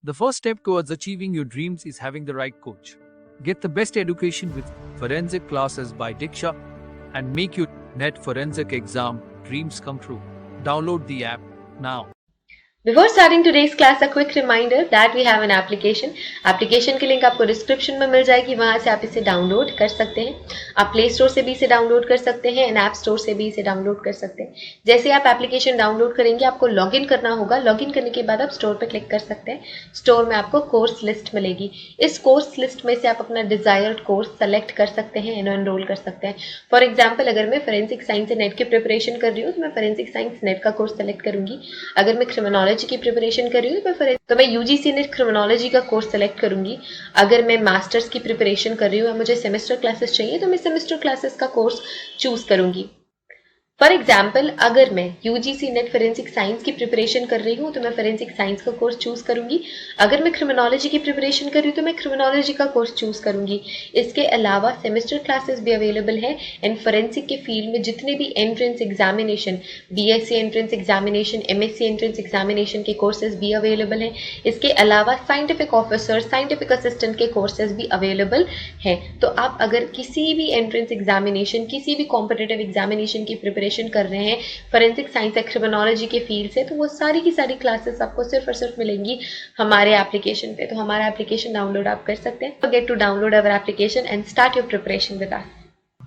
The first step towards achieving your dreams is having the right coach. Get the best education with forensic classes by Diksha and make your NET forensic exam dreams come true. Download the app now. Before starting today's class, a quick reminder that we have an application. Application की link आपको description में मिल जाएगी, वहां से आप इसे download कर सकते हैं. आप प्ले स्टोर से भी इसे डाउनलोड कर सकते हैं एंड ऐप स्टोर से भी इसे डाउनलोड कर सकते हैं. जैसे आप एप्लीकेशन डाउनलोड करेंगे आपको लॉगिन करना होगा. लॉगिन करने के बाद आप स्टोर पर क्लिक कर सकते हैं. स्टोर में आपको कोर्स लिस्ट मिलेगी. इस कोर्स लिस्ट में से आप अपना डिजायर्ड कोर्स सेलेक्ट कर सकते हैं एंड एनरोल कर सकते हैं. फॉर एग्जाम्पल, अगर मैं फोरेंसिक साइंस नेट की प्रिपरेशन कर रही हूँ तो मैं फोरेंसिक साइंस नेट का कोर्स सेलेक्ट करूंगी. अगर मैं क्रिमिनोलॉजी की प्रिपरेशन कर रही हूँ तो मैं यूजीसी नेट क्रिमिनोलॉजी का कोर्स सेलेक्ट करूंगी. अगर मैं मास्टर्स की प्रिपरेशन कर रही हूँ और मुझे सेमेस्टर क्लासेस चाहिए तो मैं सेमेस्टर क्लासेस का कोर्स चूज करूंगी. फॉर एग्जाम्पल, अगर मैं यूजीसी नेट फोरेंसिक साइंस की प्रिपरेशन कर रही हूँ तो मैं फोरेंसिक साइंस का कोर्स चूज करूंगी. अगर मैं क्रिमिनोलॉजी की प्रिपरेशन कर रही हूँ तो मैं क्रिमिनोलॉजी का कोर्स चूज करूंगी. इसके अलावा सेमेस्टर क्लासेस भी अवेलेबल है एंड फोरेंसिक के फील्ड में जितने भी entrance examination, BSc entrance examination, MSc entrance examination के कोर्सेज भी अवेलेबल हैं. इसके अलावा साइंटिफिक ऑफिसर, साइंटिफिक असिस्टेंट के कोर्सेज भी अवेलेबल हैं. तो आप अगर किसी भी एंट्रेंस एग्जामिनेशन, किसी भी कॉम्पिटिटिव एग्जामिनेशन की प्रिपरेशन कर रहे हैं फोरेंसिक साइंस या क्रिमिनोलॉजी के फील्ड से, तो वो सारी की सारी क्लासेस आपको सिर्फ और सिर्फ मिलेंगी हमारे एप्लीकेशन पे. तो हमारा एप्लीकेशन डाउनलोड आप कर सकते हैं. Get to download our application and start your preparation with us.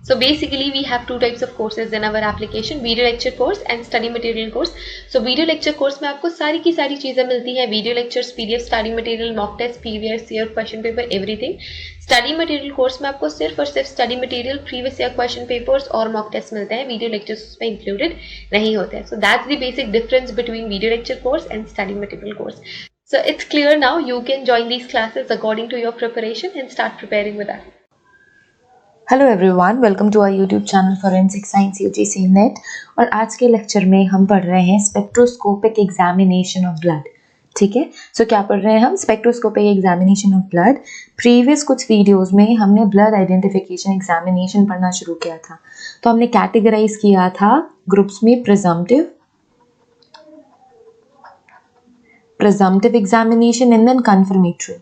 So basically we have two types of courses in our application, video lecture course and study material course. So video lecture course में आपको सारी की सारी चीजें मिलती हैं. Video lectures, PDF, study material, mock test, previous year question paper, everything. Study material course में आपको सिर्फ और सिर्फ study material, previous year question papers और मॉक टेस्ट मिलते हैं. वीडियो लेक्चर्स उसमें इंक्लूडेड नहीं होते हैं. So that's the basic difference between video lecture course and study material course. So it's clear now. You can join these classes according to your preparation and start preparing with us. Hello everyone, welcome to our YouTube channel forensic science UGC NET. और आज के lecture में हम पढ़ रहे हैं spectroscopic examination of blood. ठीक है, सो क्या पढ़ रहे हैं हम? Spectroscopic examination of blood. Previous कुछ वीडियोस में हमने ब्लड आइडेंटिफिकेशन एग्जामिनेशन पढ़ना शुरू किया था. तो हमने कैटेगराइज किया था ग्रुप्स में presumptive examination and then confirmatory.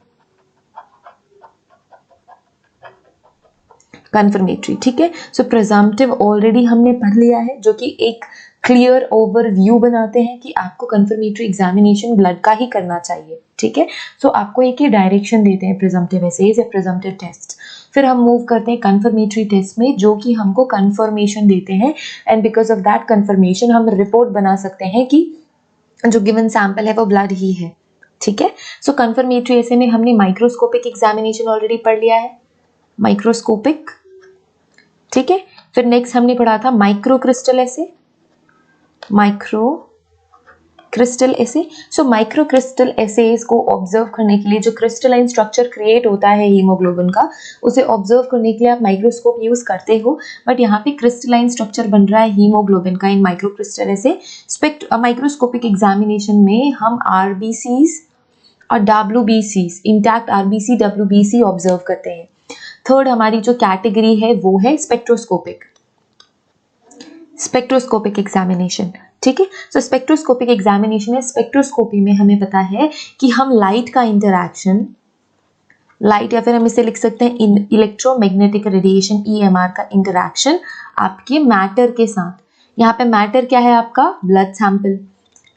ठीक है, सो प्रिजम्पटिव ऑलरेडी हमने पढ़ लिया है, जो कि एक क्लियर ओवरव्यू बनाते हैं कि आपको कन्फर्मेटरी एग्जामिनेशन ब्लड का ही करना चाहिए. ठीक है, सो आपको एक ही डायरेक्शन देते हैं प्रिजम्पटिव एसेज या प्रिजम्पटिव टेस्ट. फिर हम मूव करते हैं कन्फर्मेटरी टेस्ट में, जो कि हमको कन्फर्मेशन देते हैं and because of that confirmation हम रिपोर्ट बना सकते हैं कि जो गिवन सैंपल है वो ब्लड ही है. ठीक है, सो कन्फर्मेटरी ऐसे में हमने माइक्रोस्कोपिक एग्जामिनेशन ऑलरेडी पढ़ लिया है, माइक्रोस्कोपिक. ठीक है, फिर नेक्स्ट हमने पढ़ा था माइक्रो क्रिस्टल ऐसे. सो माइक्रो क्रिस्टल एसेज को ऑब्जर्व करने के लिए जो क्रिस्टलाइन स्ट्रक्चर क्रिएट होता है हीमोग्लोबिन का, उसे ऑब्जर्व करने के लिए आप माइक्रोस्कोप यूज करते हो. बट यहाँ पे क्रिस्टलाइन स्ट्रक्चर बन रहा है हीमोग्लोबिन का इन माइक्रो क्रिस्टल ऐसे. माइक्रोस्कोपिक एग्जामिनेशन में हम आरबीसीज और डब्ल्यूबीसीज, इंटैक्ट आरबीसी डब्ल्यूबीसी ऑब्जर्व करते हैं. थर्ड हमारी जो कैटेगरी है वो है स्पेक्ट्रोस्कोपिक एग्जामिनेशन. ठीक है, सो स्पेक्ट्रोस्कोपिक एग्जामिनेशन है. स्पेक्ट्रोस्कोपी में हमें पता है कि हम लाइट का इंटरैक्शन, लाइट या फिर हम इसे लिख सकते हैं इलेक्ट्रोमैग्नेटिक रेडिएशन ईएमआर का इंटरैक्शन आपके मैटर के साथ. यहाँ पे मैटर क्या है? आपका ब्लड सैंपल.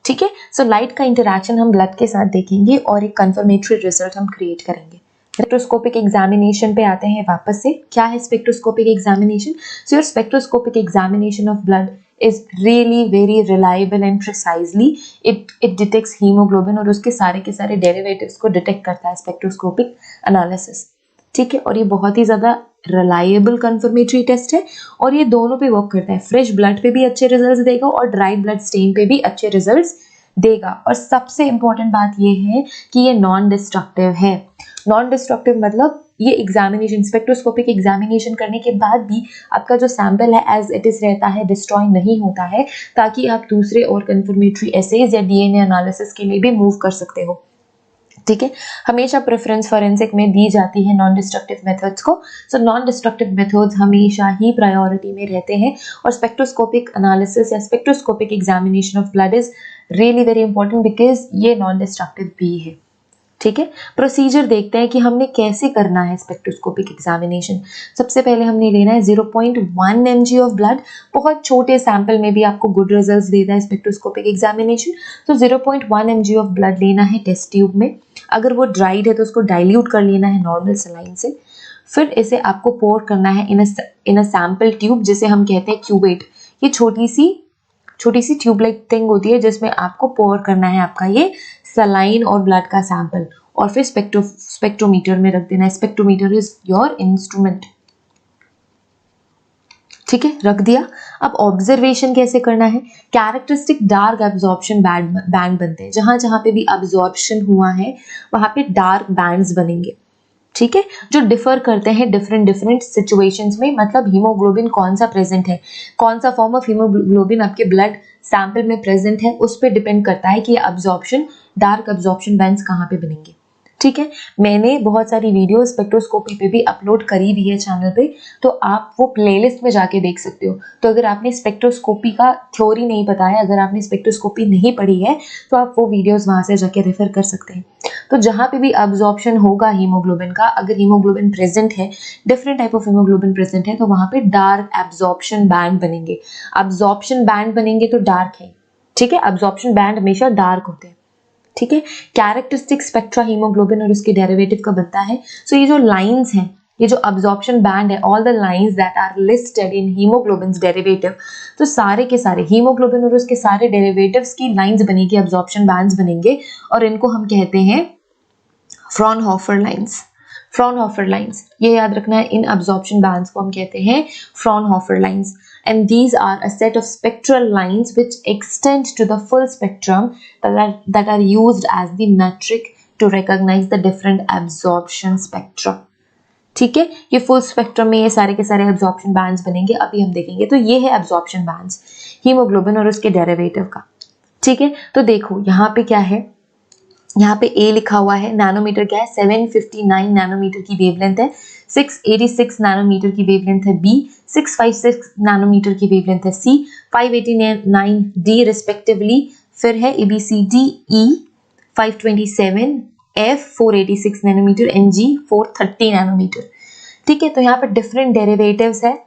ठीक है, सो लाइट का इंटरैक्शन हम ब्लड के साथ देखेंगे और एक कंफर्मेटरी रिजल्ट हम क्रिएट करेंगे. स्पेक्ट्रोस्कोपिक एग्जामिनेशन पे आते हैं वापस से. क्या है spectroscopic examination? So your spectroscopic examination of blood is really very reliable and precisely it detects haemoglobin और उसके सारे के सारे डेरिवेटिव्स को डिटेक्ट करता है स्पेक्ट्रोस्कोपिक एनालिसिस. ठीक है, और ये बहुत ही ज्यादा रिलायबल कंफर्मेटरी टेस्ट है और ये दोनों पे वर्क करता है. फ्रेश ब्लड पे भी अच्छे रिजल्ट्स देगा और ड्राई ब्लड स्टेन पे भी अच्छे रिजल्ट्स देगा. और सबसे इंपॉर्टेंट बात ये है कि ये नॉन डिस्ट्रक्टिव है. नॉन डिस्ट्रक्टिव मतलब ये एग्जामिनेशन, स्पेक्ट्रोस्कोपिक एग्जामिनेशन करने के बाद भी आपका जो सैंपल है एज इट इज रहता है, डिस्ट्रॉय नहीं होता है, ताकि आप दूसरे और कंफर्मेटरी एसेज या डीएनए एनालिसिस के लिए भी मूव कर सकते हो. ठीक है, हमेशा प्रेफरेंस फॉरेंसिक में दी जाती है नॉन डिस्ट्रक्टिव मेथड्स को. सो नॉन डिस्ट्रक्टिव मेथड्स हमेशा ही प्रायोरिटी में रहते हैं और स्पेक्ट्रोस्कोपिक एनालिसिस या spectroscopic examination of blood is really very important because ये नॉन डिस्ट्रक्टिव भी है. ठीक है, प्रोसीजर देखते हैं कि हमने कैसे करना है स्पेक्ट्रोस्कोपिक एग्जामिनेशन। सबसे पहले हमने लेना है 0.1 mg ऑफ ब्लड। बहुत छोटे सैंपल में भी आपको गुड रिजल्ट्स देता है स्पेक्ट्रोस्कोपिक एग्जामिनेशन। तो 0.1 mg ऑफ ब्लड लेना है टेस्ट ट्यूब में। अगर वो ड्राइड है तो उसको डाइल्यूट कर लेना है नॉर्मल सलाइन से। फिर इसे आपको पोर करना है इन अ सैंपल ट्यूब, जिसे हम कहते हैं क्यूवेट। ये छोटी सी ट्यूब लाइक थिंग होती है जिसमें आपको पोर करना है आपका ये सलाइन और ब्लड का सैंपल, और फिर स्पेक्ट्रोमीटर में रख देना है। Spectrometer is your instrument. ठीक है, रख दिया। अब ऑब्जर्वेशन कैसे करना है? कैरेक्टरिस्टिक डार्क एब्जॉर्प्शन बैंड बनते हैं। जहां जहां पे भी एब्जॉर्प्शन हुआ है वहां पे डार्क बैंड्स बनेंगे। ठीक है, जो डिफर करते हैं डिफरेंट सिचुएशंस में। मतलब हीमोग्लोबिन कौन सा प्रेजेंट है, कौन सा फॉर्म ऑफ हीमोग्लोबिन आपके ब्लड सैंपल में प्रेजेंट है, उस पर डिपेंड करता है कि एब्जॉर्प्शन, डार्क एब्जॉर्प्शन बैंड्स कहाँ पे बनेंगे। ठीक है, मैंने बहुत सारी वीडियो स्पेक्ट्रोस्कोपी पे भी अपलोड करी हुई है चैनल पे, तो आप वो प्लेलिस्ट में जाके देख सकते हो। तो अगर आपने स्पेक्ट्रोस्कोपी का थ्योरी नहीं पता है, अगर आपने स्पेक्ट्रोस्कोपी नहीं पढ़ी है, तो आप वो वीडियोस वहां से जाके रेफर कर सकते हैं। तो जहां पे भी एब्जॉर्प्शन होगा हीमोग्लोबिन का, अगर हीमोग्लोबिन प्रेजेंट है, different type of haemoglobin present है, तो वहां पे डार्क एब्जॉर्प्शन बैंड बनेंगे। एब्जॉर्प्शन बैंड बनेंगे तो डार्क है। ठीक है, एब्जॉर्प्शन बैंड हमेशा डार्क होते हैं। ठीक है, कैरेक्टरिस्टिक स्पेक्ट्रा हीमोग्लोबिन और उसके डेरिवेटिव का बनता है। सो ये जो लाइंस हैं, ये जो एब्जॉर्प्शन बैंड है, all the lines that are listed in haemoglobins derivative, तो सारे के सारे हीमोग्लोबिन और उसके सारे डेरिवेटिव्स की लाइंस बनेगी, एब्जॉर्प्शन बैंड्स बनेंगे, और इनको हम कहते हैं फ्रॉनहोफर लाइंस। फ्रॉनहोफर लाइंस, ये याद रखना है, इन एब्जॉर्प्शन बैंड्स को हम कहते हैं Fraunhofer lines. And these are a set of spectral lines which extend to the full spectrum that are used as the metric to recognize the different absorption spectra. ठीक है, ये फुल स्पेक्ट्रम में ये सारे के सारे एब्जॉर्प्शन बैंड्स बनेंगे, अभी हम देखेंगे। तो ये है एब्जॉर्प्शन बैंड्स हीमोग्लोबिन और उसके डेरिवेटिव का। ठीक है, तो देखो यहाँ पे क्या है, यहाँ पे A लिखा हुआ है, नैनोमीटर क्या है, 759 नैनोमीटर की वेवलेंथ है, 686 नैनोमीटर की वेवलेंथ है B, 656 नैनोमीटर की वेवलेंथ है C, 589 D रिस्पेक्टिवली। फिर है ABCDE 527 F 486 nanometre, NG 430 nanometre. ठीक है, तो यहाँ पे डिफरेंट डेरिवेटिव्स है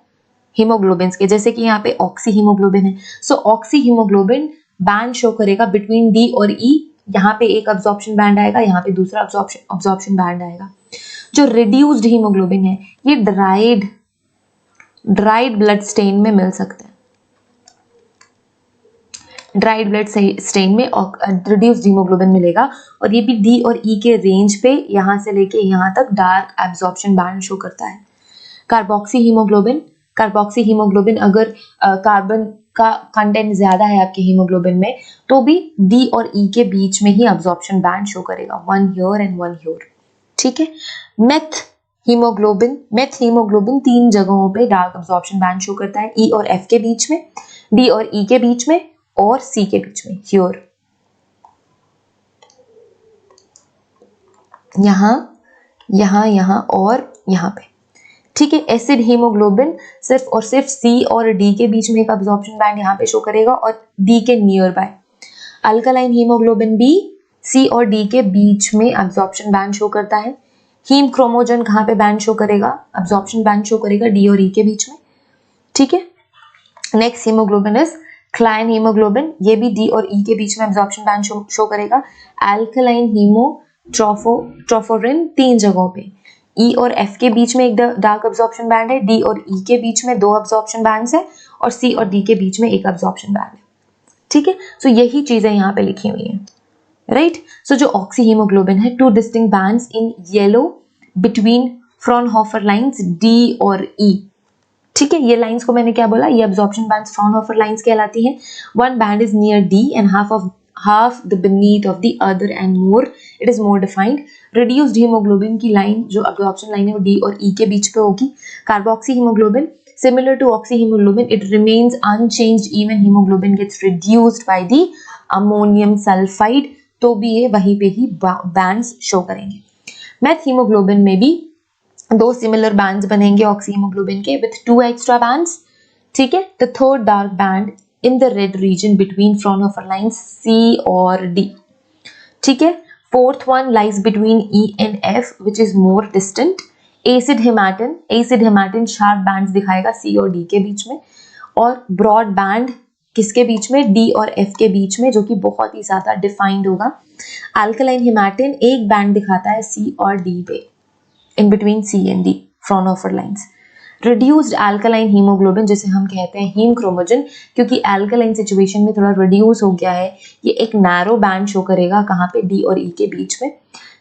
हीमोग्लोबिन के, जैसे कि यहाँ पे ऑक्सी हीमोग्लोबिन है। सो ऑक्सी हीमोग्लोबिन बैंड शो करेगा बिटवीन D और E। यहाँ पे एक एब्जॉर्प्शन बैंड आएगा, यहाँ पे दूसरा एब्जॉर्प्शन बैंड आएगा। जो रिड्यूस्ड हीमोग्लोबिन है, ये ड्राइड ब्लड स्टेन में मिल सकते हैं। ड्राइड ब्लड स्टेन में रिड्यूस्ड हीमोग्लोबिन मिलेगा, और ये भी डी और ई के रेंज पे यहाँ से लेके यहाँ तक डार्क एब्जॉर्प्शन बैंड शो करता है। कार्बोक्सी हीमोग्लोबिन अगर कार्बन का कंटेंट ज्यादा है आपके हीमोग्लोबिन में, तो भी डी और ई के बीच में ही एब्जॉर्प्शन बैंड शो करेगा, 1 हियर एंड 1 हियर। ठीक है, मेथ हीमोग्लोबिन 3 जगहों पे डार्क एब्जॉर्प्शन बैंड शो करता है, ई और एफ के बीच में, डी और ई के बीच में, और सी के बीच में, हियर। यहां और यहां पे। ठीक है, एसिड हीमोग्लोबिन सिर्फ और सिर्फ सी और डी के बीच में एक एब्जॉर्प्शन बैंड यहाँ पे शो करेगा, और डी के नियर बाय। अल्कलाइन हीमोग्लोबिन भी सी और डी के बीच में एब्जॉर्प्शन बैंड शो करता है। हीम क्रोमोजन कहाँ पे बैंड शो करेगा, एब्जॉर्प्शन बैंड शो करेगा डी और ई के बीच में। ठीक है, next haemoglobin is cline haemoglobin, ये भी डी और ई के बीच में एब्जॉर्प्शन बैंड शो करेगा। अल्कलाइन हीमोट्रोफोरिन 3 जगहों पे, ई और एफ के बीच में एक डार्क एब्जॉर्प्शन बैंड है, डी और ई के बीच में 2 एब्जॉर्प्शन बैंड्स है, और सी और डी के बीच में एक एब्जॉर्प्शन बैंड है। ठीक है, सो यही चीजें यहाँ पे लिखी हुई हैं, राइट। सो जो ऑक्सी हीमोग्लोबिन है, 2 distinct bands in yellow between Fraunhofer lines D और ई। ठीक है, ये लाइंस को मैंने क्या बोला, ये एब्जॉर्प्शन बैंड्स फ्रॉनहोफर लाइंस कहलाती हैं। 1 band is near D and half the beneath of the other and more, it is more defined. Reduced hemoglobin की लाइन, जो absorption लाइन है, वो D और E के बीच पे होगी। Carboxy haemoglobin, similar to oxy hemoglobin, it remains unchanged even hemoglobin gets reduced by the ammonium sulfide, तो भी ये वहीं पे ही बैंड्स शो करेंगे। मेथ हीमोग्लोबिन में भी 2 सिमिलर बैंड्स बनेंगे ऑक्सी हीमोग्लोबिन के, with 2 extra bands। ठीक है, the third dark band in the red region between Fraunhofer lines C और D। ठीक है, Fourth one lies between E and F, which is more distant. Acid hematin sharp bands दिखाएगा C और D के बीच में, और broad band किसके बीच में? D और F के बीच में, जो कि बहुत ही ज़्यादा डिफाइंड होगा. Alkaline hematin एक बैंड दिखाता है C और D पे, in between C and D, Fraunhofer lines. Reduced alkaline haemoglobin, जिसे हम कहते हैं हीम क्रोमोजन, क्योंकि अल्कलाइन सिचुएशन में थोड़ा रिड्यूस हो गया है, ये एक नैरो बैंड शो करेगा कहाँ पे? डी और ई के बीच में.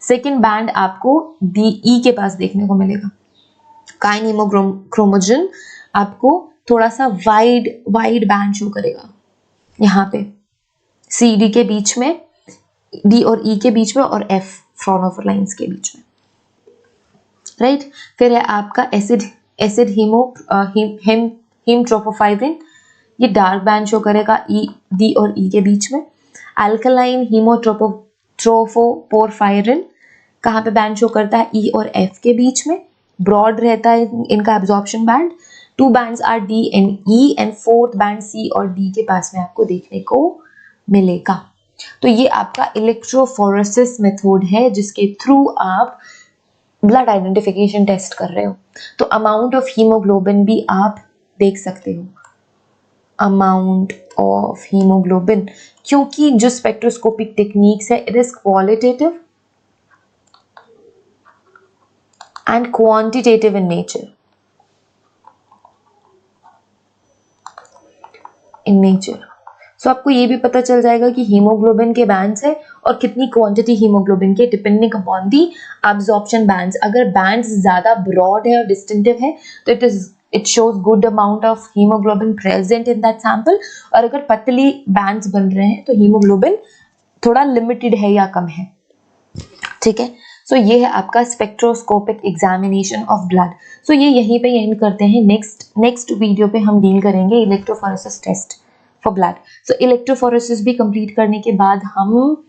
सेकेंड बैंड आपको डी ई के पास देखने को मिलेगा. काइन हीमोक्रोमोजन आपको थोड़ा सा वाइड बैंड शो करेगा यहाँ पे, सी डी के बीच में, डी और ई के बीच में, और एफ फ्रॉनहोफर लाइंस के बीच में. राइट. फिर है आपका एसिड हीमोट्रोपोफाइब्रिन, ये डार्क बैंड शो करेगा ई डी और ई के बीच में. अल्कलाइन हीमोट्रोपोपोरफायरिन कहाँ पे बैंड शो करता है? ई और एफ के बीच में. ब्रॉड रहता है इनका absorption band. 2 bands are D and E, and 4th band C और डी के पास में आपको देखने को मिलेगा. तो ये आपका इलेक्ट्रोफोरेसिस मेथड है, जिसके थ्रू आप ब्लड आइडेंटिफिकेशन टेस्ट कर रहे हो. तो अमाउंट ऑफ हीमोग्लोबिन भी आप देख सकते हो, अमाउंट ऑफ हीमोग्लोबिन, क्योंकि जो स्पेक्ट्रोस्कोपिक टेक्निक्स है, it is qualitative and quantitative in nature. So आपको ये भी पता चल जाएगा कि हीमोग्लोबिन के बैंड्स है और कितनी क्वांटिटी हीमोग्लोबिन के, depending upon the absorption bands. अगर बैंड्स ज्यादा ब्रॉड है और डिस्टिंक्टिव है तो it shows good amount of haemoglobin present in that sample, और अगर पतली बैंड्स बन रहे हैं तो हीमोग्लोबिन थोड़ा लिमिटेड है या कम है. ठीक है. सो ये है आपका स्पेक्ट्रोस्कोपिक एग्जामिनेशन ऑफ ब्लड. सो ये यहीं पे एंड करते हैं. नेक्स्ट वीडियो पे हम डील करेंगे electrophoresis test for blood. So electrophoresis भी कंप्लीट करने के बाद हम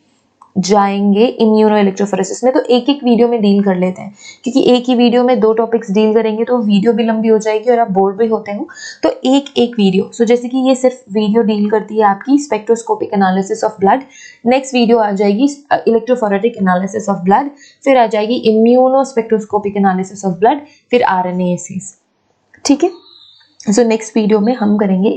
जाएंगे इम्यूनो इलेक्ट्रोफोरेसिस में. तो एक वीडियो में डील कर लेते हैं, क्योंकि एक ही वीडियो में 2 टॉपिक्स डील करेंगे तो वीडियो भी लंबी हो जाएगी और आप बोर भी होते हो. तो एक वीडियो. सो जैसे कि ये सिर्फ वीडियो डील करती है आपकी spectroscopic analysis of blood. Next video आ जाएगी इलेक्ट्रोफोरेटिक एनालिसिस ऑफ ब्लड, फिर आ जाएगी immuno spectroscopic analysis of blood, फिर RNA-assays. ठीक है. सो नेक्स्ट वीडियो में हम करेंगे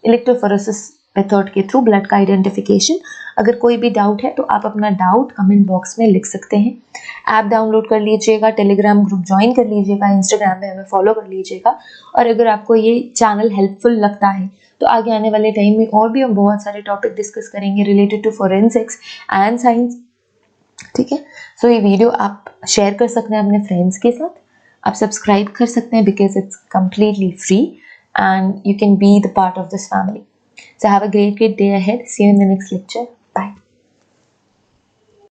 इलेक्ट्रोफोरेसिस मेथड के थ्रू ब्लड का आइडेंटिफिकेशन. अगर कोई भी डाउट है तो आप अपना डाउट कमेंट बॉक्स में लिख सकते हैं. ऐप डाउनलोड कर लीजिएगा, टेलीग्राम ग्रुप ज्वाइन कर लीजिएगा, इंस्टाग्राम में हमें फॉलो कर लीजिएगा. और अगर आपको ये चैनल हेल्पफुल लगता है तो आगे आने वाले टाइम में और भी हम बहुत सारे टॉपिक डिस्कस करेंगे related to forensics and science. ठीक है. सो ये वीडियो आप शेयर कर सकते हैं अपने फ्रेंड्स के साथ. आप सब्सक्राइब कर सकते हैं because it's completely free and you can be the part of this family. So have a great day ahead. See you in the next lecture. Bye.